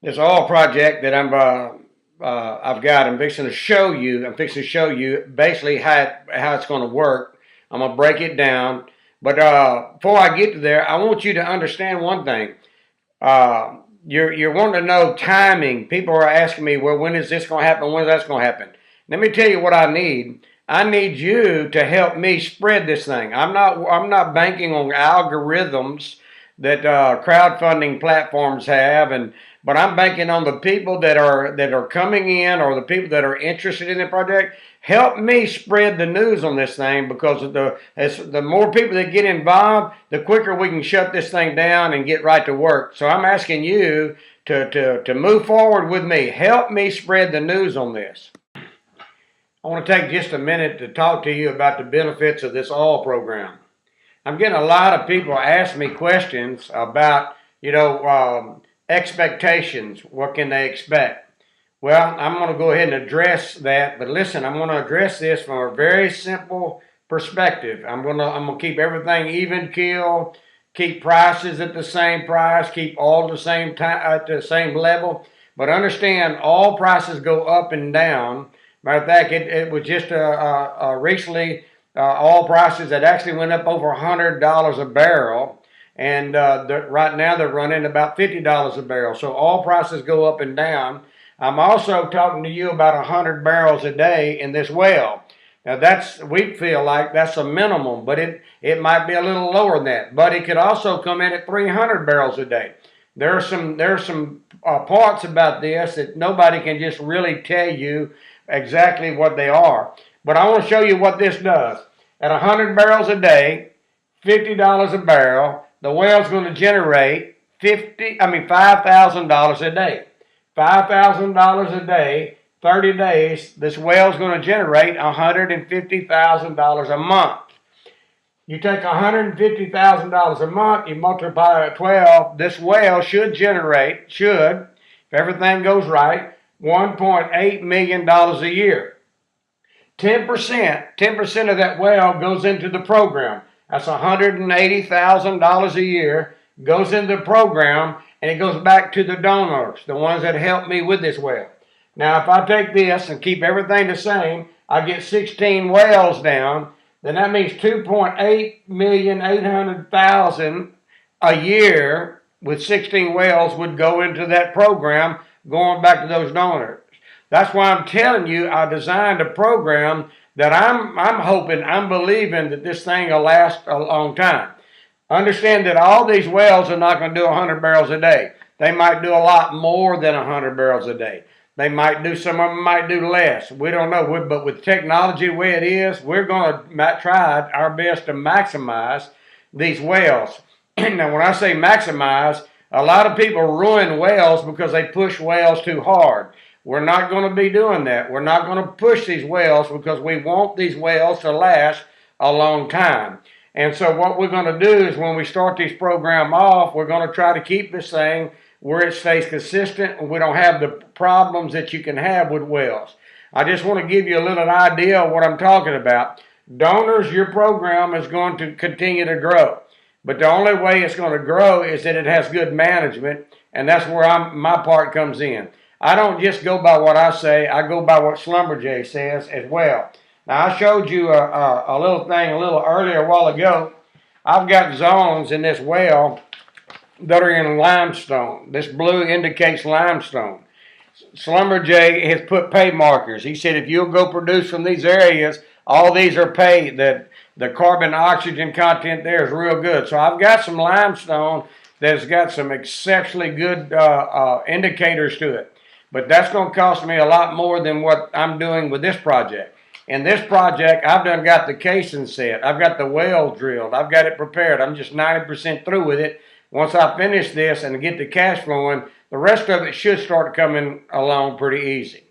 This oil project that I'm fixing to show you. I'm fixing to show you basically how it's going to work. I'm going to break it down. But before I get to there, I want you to understand one thing. Uh, you're wanting to know timing. People are asking me, well, when is this going to happen? When is that going to happen? Let me tell you what I need. I need you to help me spread this thing. I'm not banking on algorithms that crowdfunding platforms have, but I'm banking on the people that are coming in, or the people that are interested in the project. Help me spread the news on this thing, because the more people that get involved, the quicker we can shut this thing down and get right to work. So I'm asking you to move forward with me. Help me spread the news on this. I want to take just a minute to talk to you about the benefits of this oil program. I'm getting a lot of people ask me questions about, expectations. What can they expect? Well, I'm going to go ahead and address that. But listen, I'm going to address this from a very simple perspective. I'm going to keep everything even keel, keep prices at the same price, keep all the same time at the same level. But understand, all prices go up and down. Matter of fact, it was just recently oil prices that actually went up over $100 a barrel, and right now they're running about $50 a barrel. So all prices go up and down. I'm also talking to you about 100 barrels a day in this well. Now we feel like that's a minimum, but it might be a little lower than that. But it could also come in at 300 barrels a day. There are some parts about this that nobody can just really tell you exactly what they are. But I want to show you what this does. At 100 barrels a day, $50 a barrel, the well's going to generate $5,000 a day. $5,000 a day, 30 days, this well's going to generate $150,000 a month. You take $150,000 a month, you multiply it by 12, this well should generate, if everything goes right, $1.8 million a year. 10% of that well goes into the program. That's $180,000 a year, goes into the program, and it goes back to the donors, the ones that helped me with this well. Now, if I take this and keep everything the same, I get 16 wells down, then that means $2.8,800,000 a year with 16 wells would go into that program, going back to those donors. That's why I'm telling you, I designed a program that I'm believing that this thing will last a long time. Understand that all these wells are not going to do 100 barrels a day. They might do a lot more than 100 barrels a day. Some of them might do less. We don't know. But with technology the way it is, we're going to try our best to maximize these wells. Now, when I say maximize, a lot of people ruin wells because they push wells too hard. We're not going to be doing that. We're not going to push these wells because we want these wells to last a long time. And so what we're going to do is when we start this program off, we're going to try to keep this thing where it stays consistent and we don't have the problems that you can have with wells. I just want to give you a little idea of what I'm talking about. Donors, your program is going to continue to grow. But the only way it's going to grow is that it has good management, and that's where my part comes in. I don't just go by what I say, I go by what Schlumberger says as well. Now, I showed you a little thing a little earlier, a while ago. I've got zones in this well that are in limestone. This blue indicates limestone. Schlumberger has put pay markers. He said if you'll go produce from these areas, all these are paid. That the carbon oxygen content there is real good. So I've got some limestone that's got some exceptionally good indicators to it. But that's going to cost me a lot more than what I'm doing with this project. In this project, I've got the casing set. I've got the well drilled. I've got it prepared. I'm just 90% through with it. Once I finish this and get the cash flowing, the rest of it should start coming along pretty easy.